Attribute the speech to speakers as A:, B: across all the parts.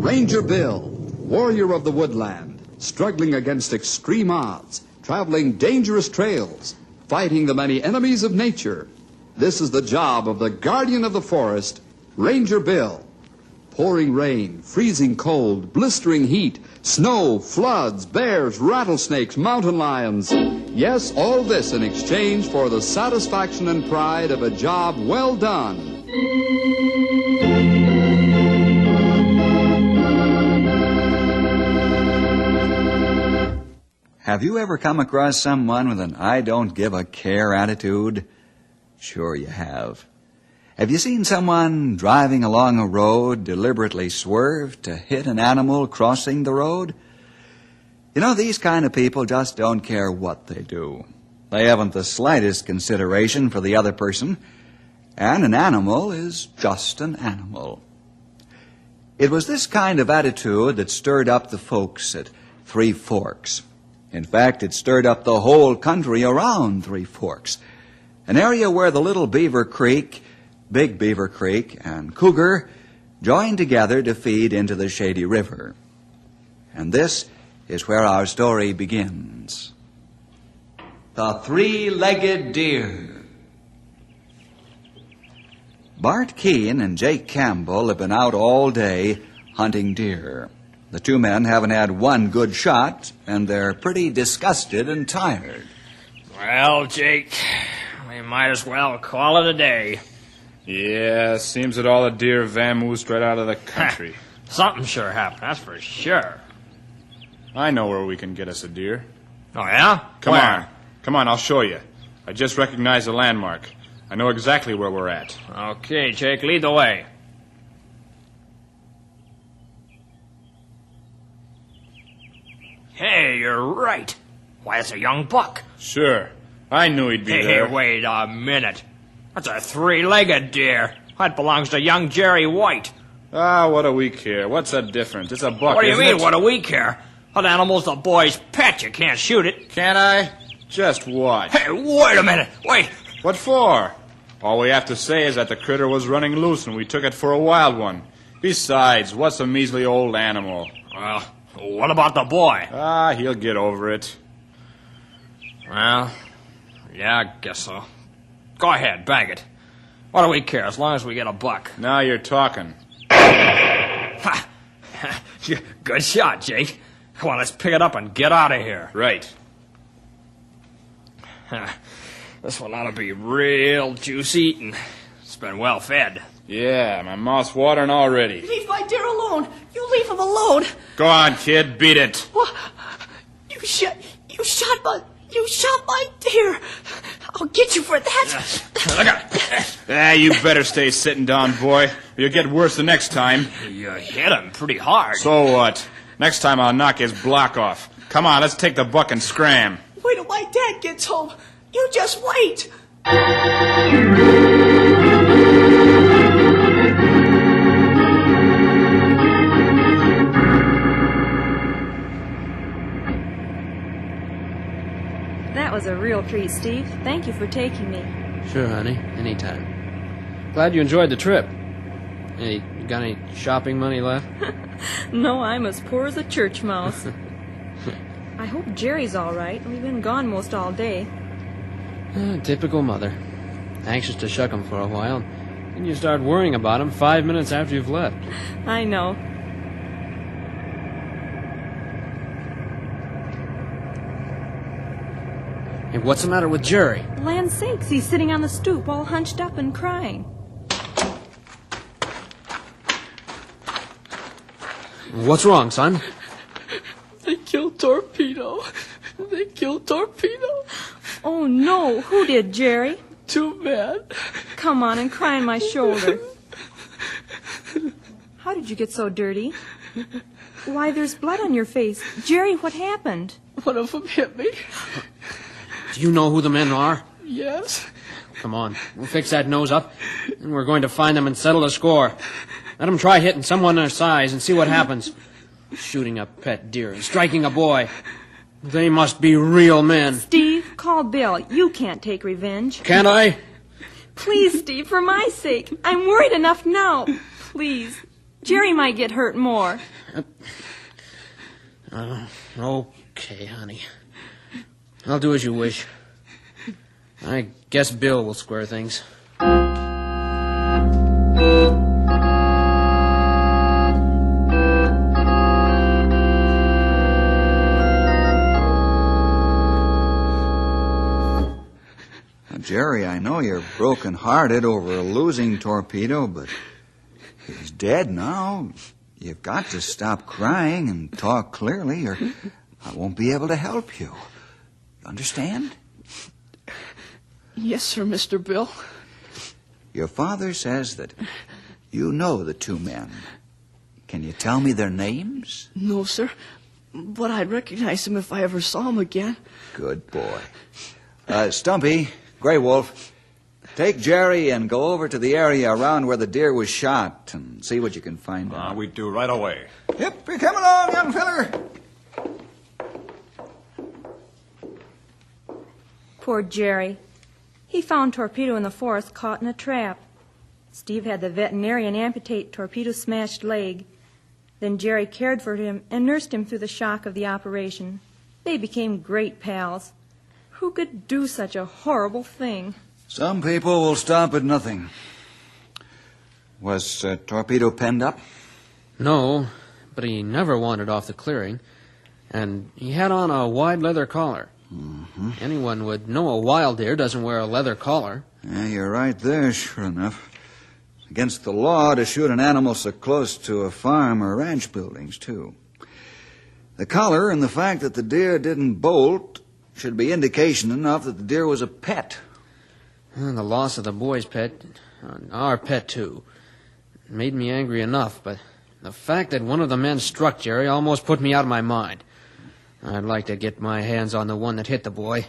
A: Ranger Bill, warrior of the woodland, struggling against extreme odds, traveling dangerous trails, fighting the many enemies of nature. This is the job of the guardian of the forest, Ranger Bill. Pouring rain, freezing cold, blistering heat, snow, floods, bears, rattlesnakes, mountain lions. Yes, all this in exchange for the satisfaction and pride of a job well done.
B: Have you ever come across someone with an I don't give a care attitude? Sure you have. Have you seen someone driving along a road deliberately swerve to hit an animal crossing the road? You know, these kind of people just don't care what they do. They haven't the slightest consideration for the other person, and an animal is just an animal. It was this kind of attitude that stirred up the folks at Three Forks. In fact, it stirred up the whole country around Three Forks, an area where the Little Beaver Creek, Big Beaver Creek, and Cougar joined together to feed into the Shady River. And this is where our story begins. The Three-Legged Deer. Bart Keene and Jake Campbell have been out all day hunting deer. The two men haven't had one good shot, and they're pretty disgusted and tired.
C: Well, Jake, we might as well call it a day.
D: Yeah, seems that all the deer vamoosed right out of the country.
C: Something sure happened, that's for sure.
D: I know where we can get us a deer.
C: Oh, yeah?
D: Come on, I'll show you. I just recognize the landmark. I know exactly where we're at.
C: Okay, Jake, lead the way. Hey, you're right. Why, it's a young buck.
D: Sure. I knew he'd be there.
C: Hey, wait a minute. That's a three-legged deer. That belongs to young Jerry White.
D: Ah, what do we care? What's the difference? It's a buck,
C: What do you
D: isn't
C: mean,
D: it?
C: what do we care? That animal's the boy's pet. You can't shoot it.
D: Can't I? Just what?
C: Hey, wait a minute. Wait.
D: What for? All we have to say is that the critter was running loose and we took it for a wild one. Besides, what's a measly old animal?
C: Well, what about the boy?
D: Ah, he'll get over it.
C: Well, yeah, I guess so. Go ahead, bag it. What do we care, as long as we get a buck?
D: Now you're talking.
C: Ha! Good shot, Jake. Come on, let's pick it up and get out of here.
D: Right.
C: This one ought to be real juicy eating. It's been well fed.
D: Yeah, my mouth's watering already.
E: Leave my deer alone. You leave him alone.
D: Go on, kid, beat it.
E: What? You shot my deer. I'll get you for that.
C: Look out.
D: Ah, you better stay sitting down, boy, or you'll get worse the next time.
C: You hit him pretty hard.
D: So what? Next time I'll knock his block off. Come on, let's take the buck and scram.
E: Wait till my dad gets home. You just wait.
F: That was a real treat, Steve. Thank you for taking me.
G: Sure, honey. Anytime. Glad you enjoyed the trip. Hey, you got any shopping money left?
F: No, I'm as poor as a church mouse. I hope Jerry's all right. We've been gone most all day.
G: Typical mother. Anxious to shuck him for a while. Then you start worrying about him 5 minutes after you've left.
F: I know.
G: Hey, what's the matter with Jerry?
F: Land's sakes, he's sitting on the stoop all hunched up and crying.
G: What's wrong, son?
E: They killed Torpedo. They killed Torpedo.
F: Oh, no. Who did, Jerry?
E: Too bad.
F: Come on and cry on my shoulder. How did you get so dirty? Why, there's blood on your face. Jerry, what happened?
E: One of them hit me.
G: Do you know who the men are?
E: Yes.
G: Come on, we'll fix that nose up, and we're going to find them and settle the score. Let them try hitting someone their size and see what happens. Shooting a pet deer and striking a boy. They must be real men.
F: Steve, call Bill. You can't take revenge.
G: Can't I?
F: Please, Steve, for my sake. I'm worried enough now. Please, Jerry might get hurt more.
G: Okay, honey. I'll do as you wish. I guess Bill will square things.
B: Jerry, I know you're broken-hearted over losing Torpedo, but he's dead now. You've got to stop crying and talk clearly, or I won't be able to help you. Understand?
E: Yes, sir, Mr. Bill.
B: Your father says that you know the two men. Can you tell me their names?
E: No, sir. But I'd recognize them if I ever saw them again.
B: Good boy. Stumpy, Grey Wolf, take Jerry and go over to the area around where the deer was shot and see what you can find out.
D: We do right away.
B: Yep, you come along, young feller.
F: Poor Jerry. He found Torpedo in the forest caught in a trap. Steve had the veterinarian amputate Torpedo's smashed leg. Then Jerry cared for him and nursed him through the shock of the operation. They became great pals. Who could do such a horrible thing?
B: Some people will stop at nothing. Was Torpedo penned up?
G: No, but he never wandered off the clearing. And he had on a wide leather collar.
B: Mm-hmm.
G: Anyone would know a wild deer doesn't wear a leather collar.
B: Yeah, you're right there, sure enough. It's against the law to shoot an animal so close to a farm or ranch buildings, too. The collar and the fact that the deer didn't bolt should be indication enough that the deer was a pet.
G: And the loss of the boy's pet, our pet too, made me angry enough, but the fact that one of the men struck Jerry almost put me out of my mind. I'd like to get my hands on the one that hit the boy.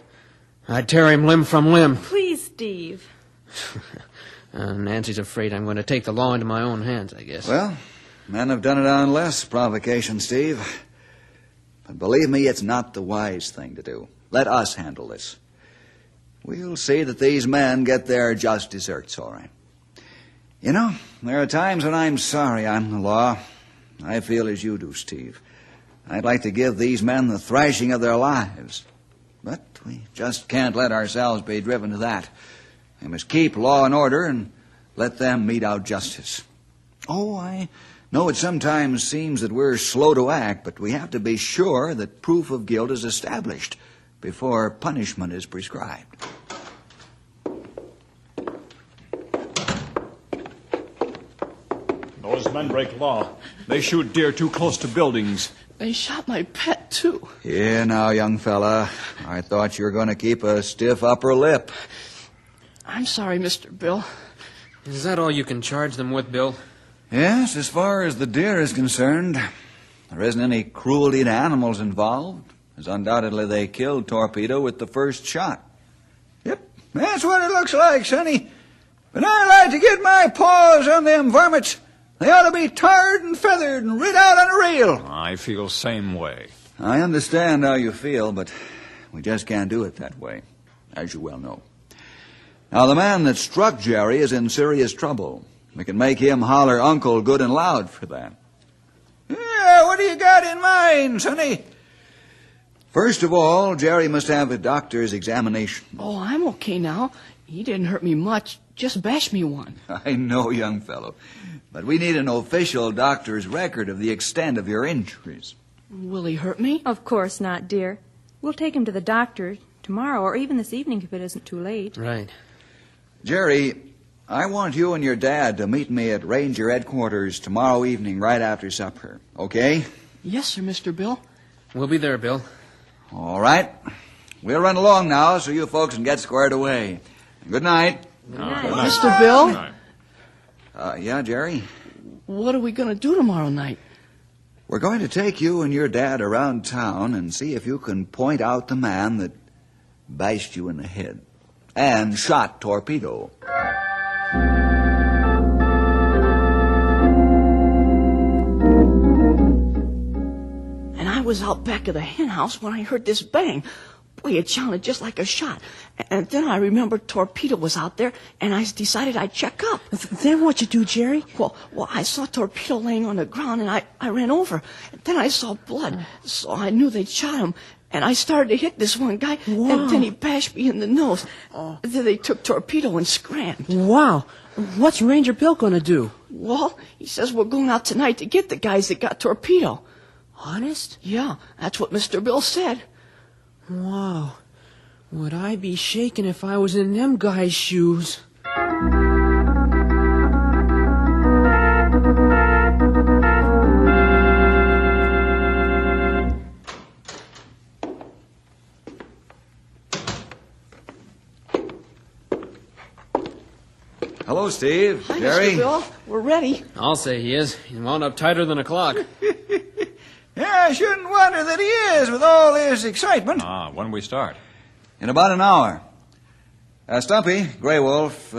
G: I'd tear him limb from limb.
F: Please, Steve.
G: Nancy's afraid I'm going to take the law into my own hands, I guess.
B: Well, men have done it on less provocation, Steve. But believe me, it's not the wise thing to do. Let us handle this. We'll see that these men get their just deserts, all right. You know, there are times when I'm sorry I'm the law. I feel as you do, Steve. I'd like to give these men the thrashing of their lives. But we just can't let ourselves be driven to that. We must keep law and order and let them mete out justice. Oh, I know it sometimes seems that we're slow to act, but we have to be sure that proof of guilt is established before punishment is prescribed.
D: Those men break law. They shoot deer too close to buildings.
E: They shot my pet, too.
B: Here now, young fella. I thought you were going to keep a stiff upper lip.
E: I'm sorry, Mr. Bill.
G: Is that all you can charge them with, Bill?
B: Yes, as far as the deer is concerned, there isn't any cruelty to animals involved, as undoubtedly they killed Torpedo with the first shot. Yep, that's what it looks like, Sonny. But I like to get my paws on them varmints. They ought to be tarred and feathered and rid out on a reel.
D: I feel same way.
B: I understand how you feel, but we just can't do it that way, as you well know. Now, the man that struck Jerry is in serious trouble. We can make him holler uncle good and loud for that. Yeah, what do you got in mind, Sonny? First of all, Jerry must have a doctor's examination.
E: Oh, I'm okay now. He didn't hurt me much. Just bashed me one.
B: I know, young fellow. But we need an official doctor's record of the extent of your injuries.
E: Will he hurt me?
F: Of course not, dear. We'll take him to the doctor tomorrow or even this evening if it isn't too late.
G: Right.
B: Jerry, I want you and your dad to meet me at Ranger headquarters tomorrow evening right after supper. Okay?
E: Yes, sir, Mr. Bill.
G: We'll be there, Bill.
B: All right. We'll run along now so you folks can get squared away. Good night.
E: Mr. Bill?
B: Yeah, Jerry?
E: What are we going to do tomorrow night?
B: We're going to take you and your dad around town and see if you can point out the man that bashed you in the head and shot Torpedo.
E: And I was out back of the hen house when I heard this bang. Boy, it sounded just like a shot. And then I remembered Torpedo was out there, and I decided I'd check up.
H: Then what'd you do, Jerry?
E: Well, I saw Torpedo laying on the ground, and I ran over. And then I saw blood, so I knew they'd shot him. And I started to hit this one guy, and then he bashed me in the nose. Then they took Torpedo and scrammed.
H: Wow. What's Ranger Bill gonna do?
E: Well, he says we're going out tonight to get the guys that got Torpedo.
H: Honest?
E: Yeah, that's what Mr. Bill said.
H: Wow. Would I be shaking if I was in them guys' shoes?
B: Hello, Steve.
E: Hi,
B: Jerry.
E: Mr. Bill. We're ready.
G: I'll say he is. He's wound up tighter than a clock.
B: Yeah, I shouldn't wonder that he is with all this excitement.
D: When we start?
B: In about an hour. Stumpy, Grey Wolf,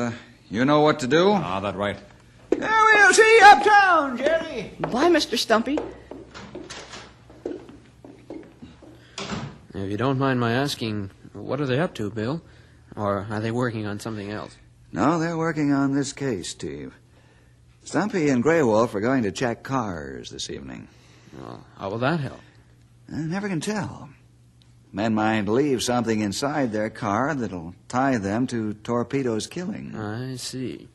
B: you know what to do?
D: That right.
B: We'll see you uptown, Jerry.
E: Bye, Mr. Stumpy.
G: If you don't mind my asking, what are they up to, Bill? Or are they working on something else?
B: No, they're working on this case, Steve. Stumpy and Grey Wolf are going to check cars this evening.
G: Well, how will that help?
B: I never can tell. Men might leave something inside their car that'll tie them to Torpedo's killing.
G: I see.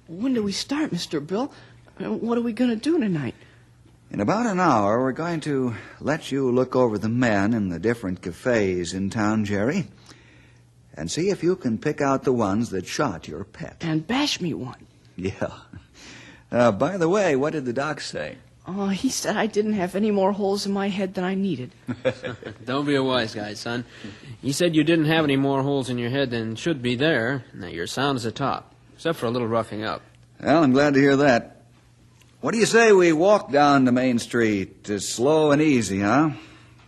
E: When do we start, Mr. Bill? What are we going to do tonight?
B: In about an hour, we're going to let you look over the men in the different cafes in town, Jerry, and see if you can pick out the ones that shot your pet.
E: And bash me one.
B: Yeah. By the way, what did the doc say?
E: He said I didn't have any more holes in my head than I needed.
G: Don't be a wise guy, son. He said you didn't have any more holes in your head than should be there. Now, you're sound as a top, except for a little roughing up.
B: Well, I'm glad to hear that. What do you say we walk down to Main Street, slow and easy, huh?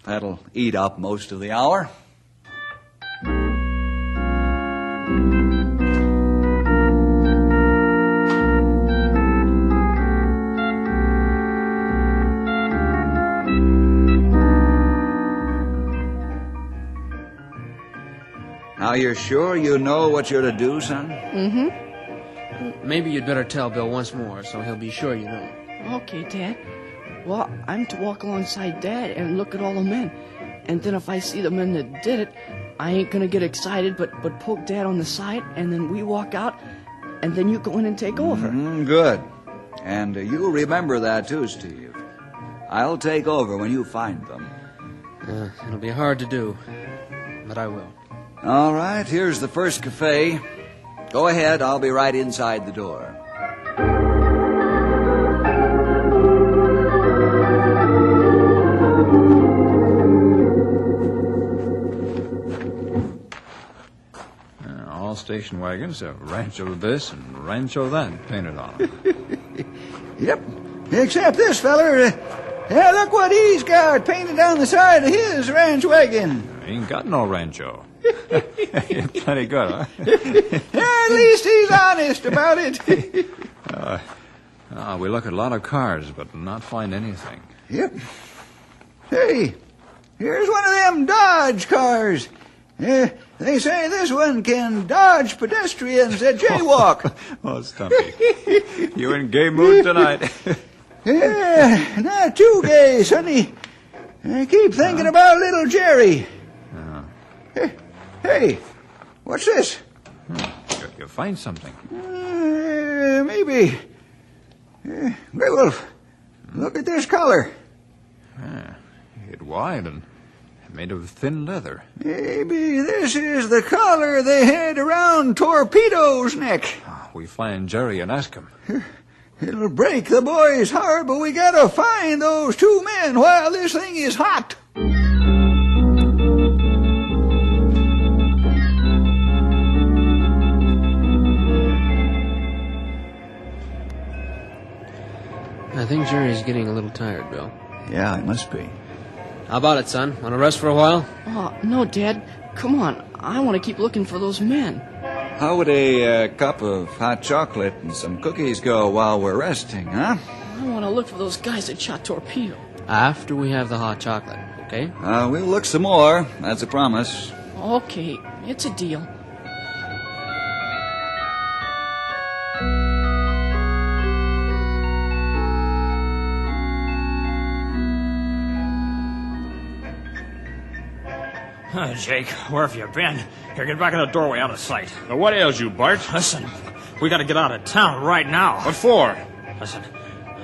B: That'll eat up most of the hour. Now, you're sure you know what you're to do, son?
E: Mm-hmm.
G: Maybe you'd better tell Bill once more, so he'll be sure you know.
E: Okay, Dad. Well, I'm to walk alongside Dad and look at all the men. And then if I see the men that did it, I ain't gonna get excited, but poke Dad on the side, and then we walk out, and then you go in and take over.
B: Good. And you remember that, too, Steve. I'll take over when you find them.
G: It'll be hard to do, but I will.
B: All right, here's the first cafe. Go ahead, I'll be right inside the door.
D: All station wagons have Rancho this and Rancho that painted on them.
B: Yep, except this feller. Yeah, look what he's got painted down the side of his ranch wagon.
D: Ain't got no Rancho. You're plenty good, huh?
B: At least he's honest about it.
D: We look at a lot of cars, but not find anything.
B: Yep. Hey, here's one of them Dodge cars. They say this one can dodge pedestrians that jaywalk.
D: Oh, Stumpy. You in gay mood tonight?
B: Yeah, not too gay, sonny. I keep thinking about little Jerry. Hey, what's this?
D: You find something.
B: Maybe. Grey Wolf, look at this collar.
D: It's wide and made of thin leather.
B: Maybe this is the collar they had around Torpedo's neck.
D: We find Jerry and ask him.
B: It'll break the boy's heart, but we gotta find those two men while this thing is hot.
G: I think Jerry's getting a little tired, Bill.
B: Yeah, it must be.
G: How about it, son? Want to rest for a while?
E: Oh, no, Dad. Come on. I want to keep looking for those men.
B: How would a cup of hot chocolate and some cookies go while we're resting, huh?
E: I want to look for those guys that shot Torpedo.
G: After we have the hot chocolate, okay?
B: We'll look some more. That's a promise.
E: Okay, it's a deal.
C: Jake, where have you been? Here, get back in the doorway out of sight.
D: Now, what ails you, Bart?
C: Listen, we gotta get out of town right now.
D: What for?
C: Listen,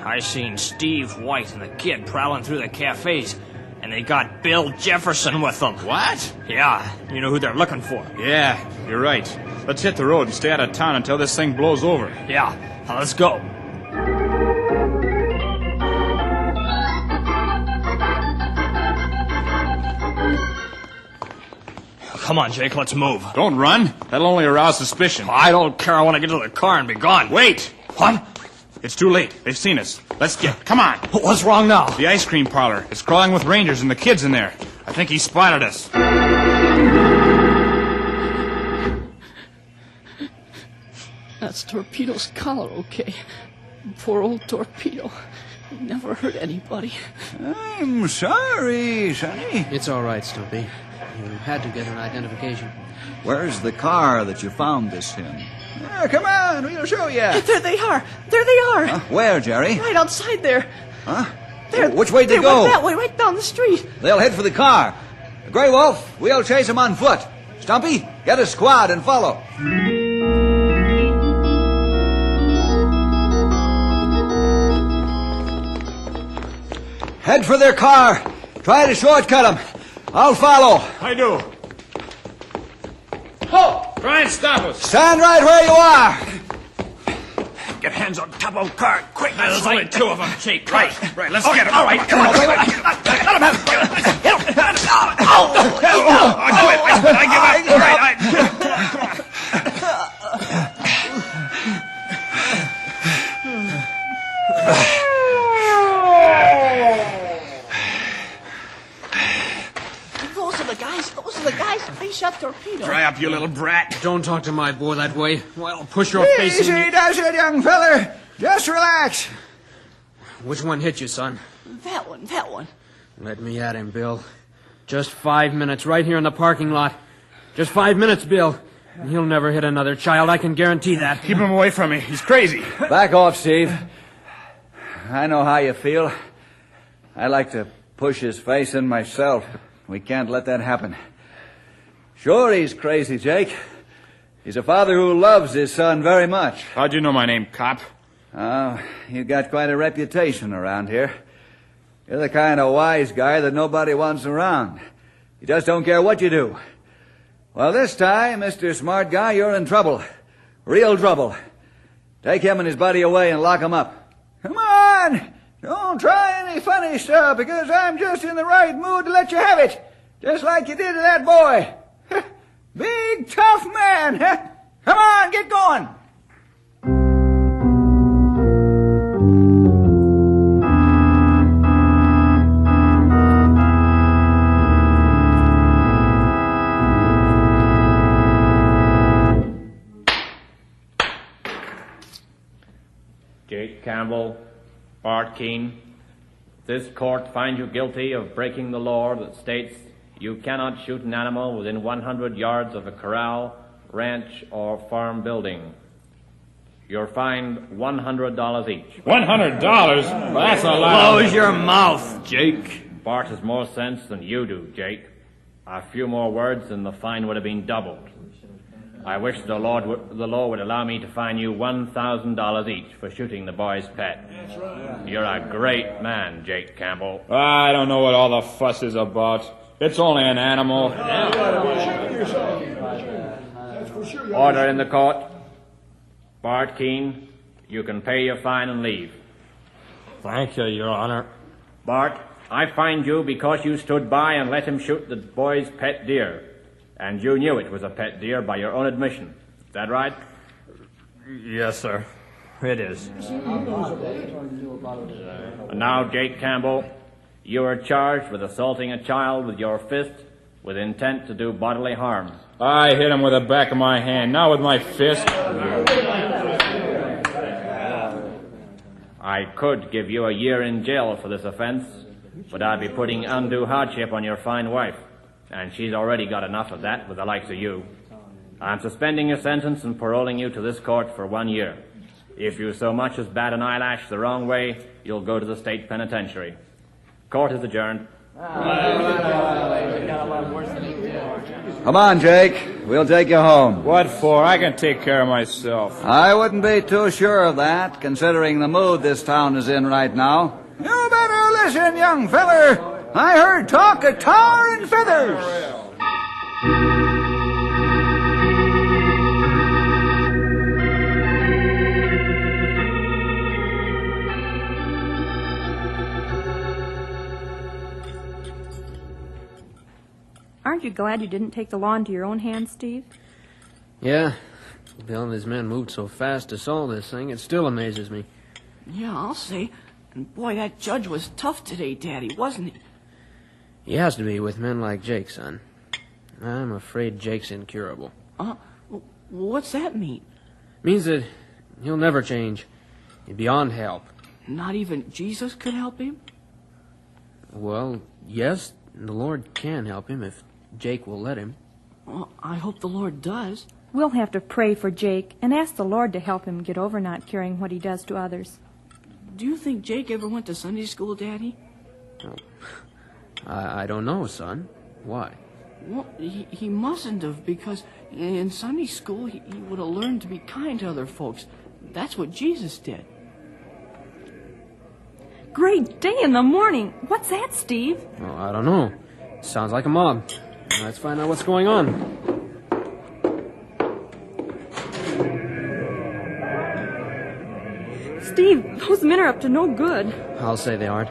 C: I seen Steve White and the kid prowling through the cafes, and they got Bill Jefferson with them.
D: What?
C: Yeah, you know who they're looking for.
D: Yeah, you're right. Let's hit the road and stay out of town until this thing blows over.
C: Yeah, now let's go. Come on, Jake, let's move.
D: Don't run. That'll only arouse suspicion.
C: I don't care. I want to get to the car and be gone.
D: Wait!
C: What?
D: It's too late. They've seen us. Let's get. Come on!
C: What's wrong now?
D: The ice cream parlor. It's crawling with rangers and the kids in there. I think he spotted us.
E: That's Torpedo's collar, okay? Poor old Torpedo. Never hurt anybody.
B: I'm sorry, Sonny.
G: It's all right, Stumpy. You had to get an identification.
B: Where's the car that you found this in? Come on, we'll show you.
E: There they are. There they are.
B: Where, Jerry?
E: Right outside there.
B: Huh?
E: There.
B: Which way
E: they
B: they go?
E: went that way, right down the street.
B: They'll head for the car. Grey Wolf, we'll chase them on foot. Stumpy, get a squad and follow. Head for their car. Try to shortcut them. I'll follow.
D: I do. Halt! Try and stop us.
B: Stand right where you are.
C: Get hands on top of the car, quick.
D: There's only two of them.
C: Jake,
D: Right, let's get them.
C: All right, come on. Let him have
D: I give up. All right,
E: Those are the guys. They shot Torpedo.
D: Dry up, you little brat.
G: Don't talk to my boy that way. Well, push your face in.
B: Easy does it, young feller. Just relax.
G: Which one hit you, son?
E: That one.
G: Let me at him, Bill. Just 5 minutes, right here in the parking lot. Just 5 minutes, Bill. And he'll never hit another child, I can guarantee that.
D: Keep him away from me. He's crazy.
B: Back off, Steve. I know how you feel. I like to push his face in myself, but we can't let that happen. Sure, he's crazy, Jake. He's a father who loves his son very much.
D: How'd you know my name, cop?
B: Oh, you've got quite a reputation around here. You're the kind of wise guy that nobody wants around. You just don't care what you do. Well, this time, Mr. Smart Guy, you're in trouble. Real trouble. Take him and his buddy away and lock him up. Come on! Don't try any funny stuff, because I'm just in the right mood to let you have it. Just like you did to that boy. Big, tough man, huh? Come on, get going.
I: Jake Campbell, Bart Keene, this court finds you guilty of breaking the law that states you cannot shoot an animal within 100 yards of a corral, ranch, or farm building. You're fined $100 each.
D: $100? Well, that's a lot.
C: Close your mouth, Jake.
I: Bart has more sense than you do, Jake. A few more words and the fine would have been doubled. I wish the law would allow me to fine you $1,000 each for shooting the boy's pet. You're a great man, Jake Campbell.
D: I don't know what all the fuss is about. It's only an animal.
I: Order in the court. Bart Keene, you can pay your fine and leave.
C: Thank you, Your Honor.
I: Bart, I fined you because you stood by and let him shoot the boy's pet deer. And you knew it was a pet deer by your own admission. Is that right?
C: Yes, sir. It is.
I: And now, Jake Campbell, you are charged with assaulting a child with your fist with intent to do bodily harm.
D: I hit him with the back of my hand, not with my fist.
I: I could give you a year in jail for this offense, but I'd be putting undue hardship on your fine wife. and she's already got enough of that with the likes of you. I'm suspending your sentence and paroling you to this court for 1 year. If you so much as bat an eyelash the wrong way, you'll go to the state penitentiary. Court is adjourned.
B: Come on, Jake. We'll take you home.
D: What for? I can take care of myself.
B: I wouldn't be too sure of that, considering the mood this town is in right now. You better listen, young feller. I heard talk of tar and feathers.
F: Aren't you glad you didn't take the law into your own hands, Steve?
G: Yeah. Bill and his men moved so fast to solve this thing, it still amazes me.
E: Yeah, I'll say. And boy, that judge was tough today, Daddy, wasn't he?
G: He has to be with men like Jake, son. I'm afraid Jake's incurable.
E: What's that mean?
G: Means that he'll never change. He's beyond help.
E: Not even Jesus could help him?
G: Well, yes, the Lord can help him if Jake will let him.
E: Well, I hope the Lord does.
F: We'll have to pray for Jake and ask the Lord to help him get over not caring what he does to others.
E: Do you think Jake ever went to Sunday school, Daddy?
G: I don't know, son. Why?
E: Well, he mustn't have, because in Sunday school he would have learned to be kind to other folks. That's what Jesus did.
F: Great day in the morning. What's that, Steve?
G: Oh, I don't know. Sounds like a mob. Let's find out what's going on.
F: Steve, those men are up to no good.
G: I'll say they aren't.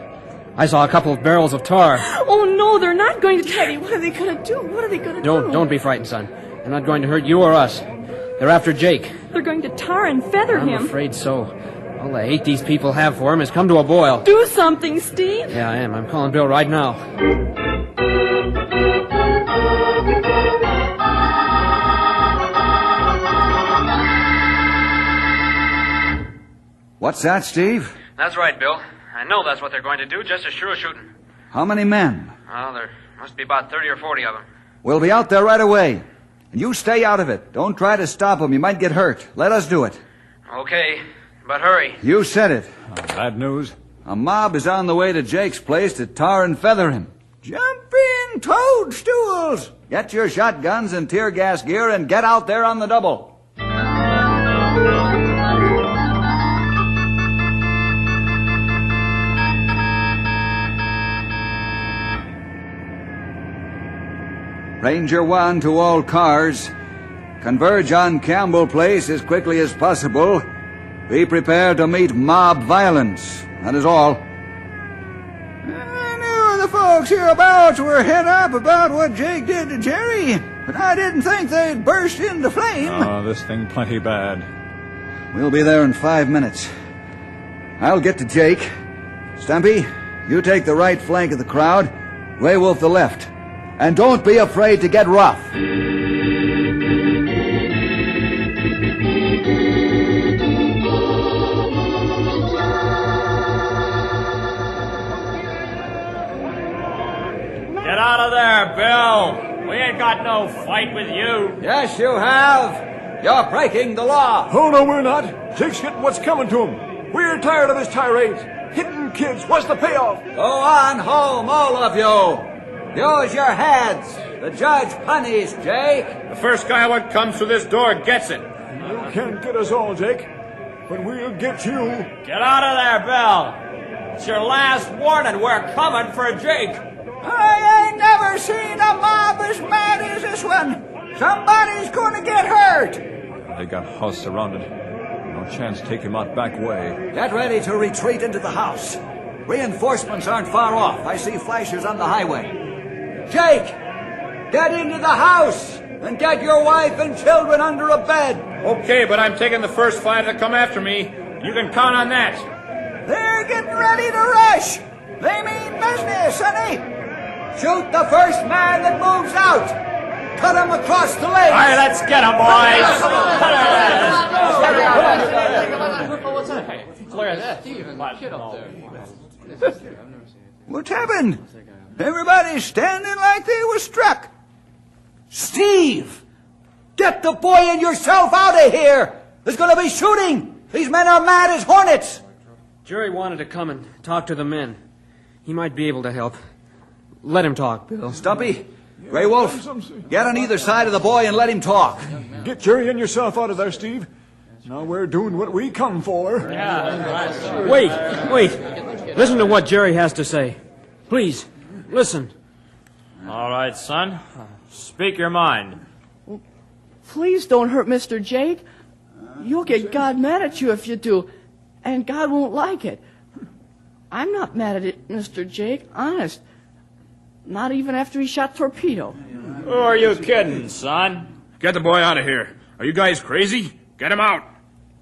G: I saw a couple of barrels of tar.
F: Oh, no, they're not going to...
E: Daddy, what are they going to do? What are they going to do?
G: Don't be frightened, son. They're not going to hurt you or us. They're after Jake.
F: They're going to tar and feather him.
G: I'm afraid so. All the hate these people have for him has come to a boil.
F: Do something, Steve.
G: Yeah, I am. I'm calling Bill right now.
B: What's that, Steve?
G: That's right, Bill. I know that's what they're going to do, just as sure as shooting.
B: How many men?
G: Well, there must be about 30 or 40 of them.
B: We'll be out there right away. And you stay out of it. Don't try to stop them. You might get hurt. Let us do it.
G: Okay, but hurry.
B: You said it.
J: Bad news.
B: A mob is on the way to Jake's place to tar and feather him. Jumping toadstools! Get your shotguns and tear gas gear and get out there on the double. Ranger 1 to all cars. Converge on Campbell Place as quickly as possible. Be prepared to meet mob violence. That is all. I knew the folks hereabouts were het up about what Jake did to Jerry, but I didn't think they'd burst into flame.
J: Oh, this thing plenty bad.
B: We'll be there in 5 minutes. I'll get to Jake. Stumpy, you take the right flank of the crowd. Grey Wolf the left. And don't be afraid to get rough.
I: Get out of there, Bill. We ain't got no fight with you.
B: Yes, you have. You're breaking the law.
J: Oh, no, we're not. Jake's getting what's coming to him. We're tired of his tirades. Hitting kids. What's the payoff?
B: Go on home, all of you. Use your heads. The judge punished Jake.
D: The first guy what comes through this door gets it.
J: You can't get us all, Jake. But we'll get you.
C: Get out of there, Bill. It's your last warning. We're coming for Jake.
B: I ain't never seen a mob as mad as this one. Somebody's gonna get hurt.
J: They got us surrounded. No chance to take him out back way.
B: Get ready to retreat into the house. Reinforcements aren't far off. I see flashes on the highway. Jake, get into the house and get your wife and children under a bed.
D: Okay, but I'm taking the first five that come after me. You can count on that.
B: They're getting ready to rush. They mean business, sonny. Shoot the first man that moves out. Cut him across the leg.
C: All right, let's get him, boys.
G: Clear that. Steve, kid up there.
B: What's happened? Everybody's standing like they were struck.
K: Steve! Get the boy and yourself out of here! There's going to be shooting! These men are mad as hornets!
G: Jerry wanted to come and talk to the men. He might be able to help. Let him talk, Bill.
B: Stumpy, Grey Wolf, get on either side of the boy and let him talk.
J: Get Jerry and yourself out of there, Steve. Now we're doing what we come for.
G: Wait. Listen to what Jerry has to say. Please, listen.
C: All right, son. Speak your mind.
E: Please don't hurt Mr. Jake. You'll get God mad at you if you do, and God won't like it. I'm not mad at it, Mr. Jake, honest. Not even after he shot Torpedo.
C: Who are you kidding, son?
D: Get the boy out of here. Are you guys crazy? Get him out.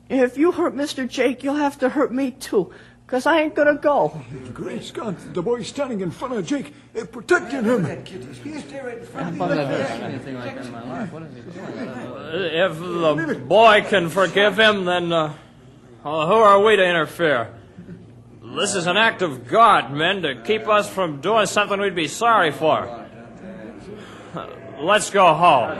E: If you hurt Mr. Jake, you'll have to hurt me too, 'cause I ain't gonna go.
J: Great Scott, the boy's standing in front of Jake, protecting him.
C: If the boy can forgive him, then who are we to interfere? This is an act of God, men, to keep us from doing something we'd be sorry for. Let's go home.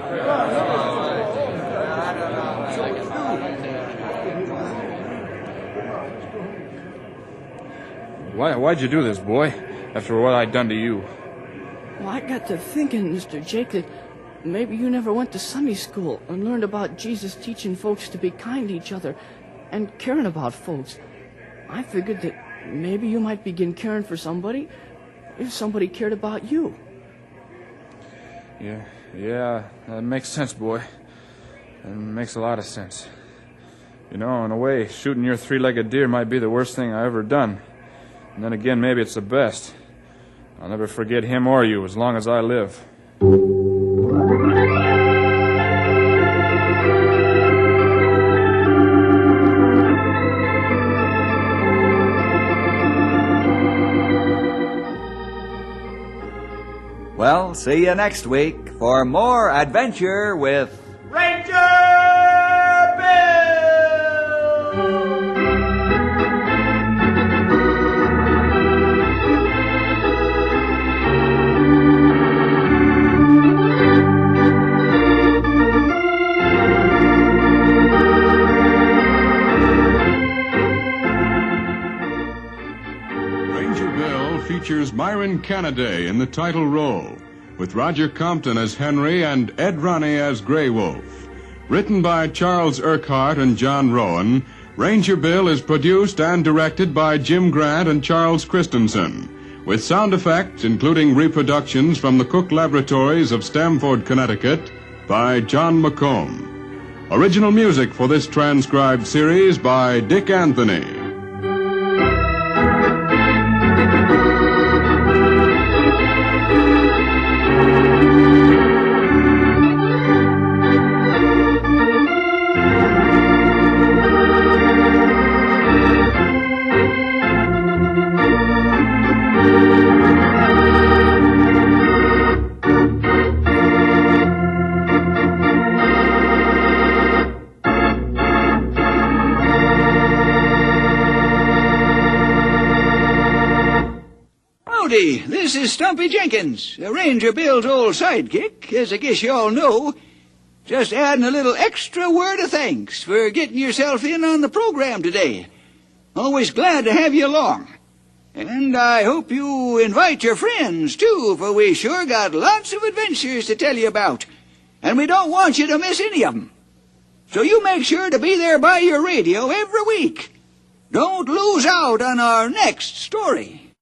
D: Why'd you do this, boy? After what I'd done to you.
E: Well, I got to thinking, Mr. Jake, that maybe you never went to Sunday school and learned about Jesus teaching folks to be kind to each other and caring about folks. I figured that maybe you might begin caring for somebody if somebody cared about you.
D: Yeah, that makes sense, boy. That makes a lot of sense. You know, in a way, shooting your three-legged deer might be the worst thing I ever done. And then again, maybe it's the best. I'll never forget him or you as long as I live.
B: Well, see you next week for more adventure with
K: Ranger Bill!
L: Ranger Bill features Myron Canaday in the title role, with Roger Compton as Henry and Ed Roney as Grey Wolf. Written by Charles Urquhart and John Rowan, Ranger Bill is produced and directed by Jim Grant and Charles Christensen, with sound effects including reproductions from the Cook Laboratories of Stamford, Connecticut, by John McComb. Original music for this transcribed series by Dick Anthony.
B: This is Stumpy Jenkins, Ranger Bill's old sidekick, as I guess you all know. Just adding a little extra word of thanks for getting yourself in on the program today. Always glad to have you along. And I hope you invite your friends, too, for we sure got lots of adventures to tell you about. And we don't want you to miss any of them. So you make sure to be there by your radio every week. Don't lose out on our next story.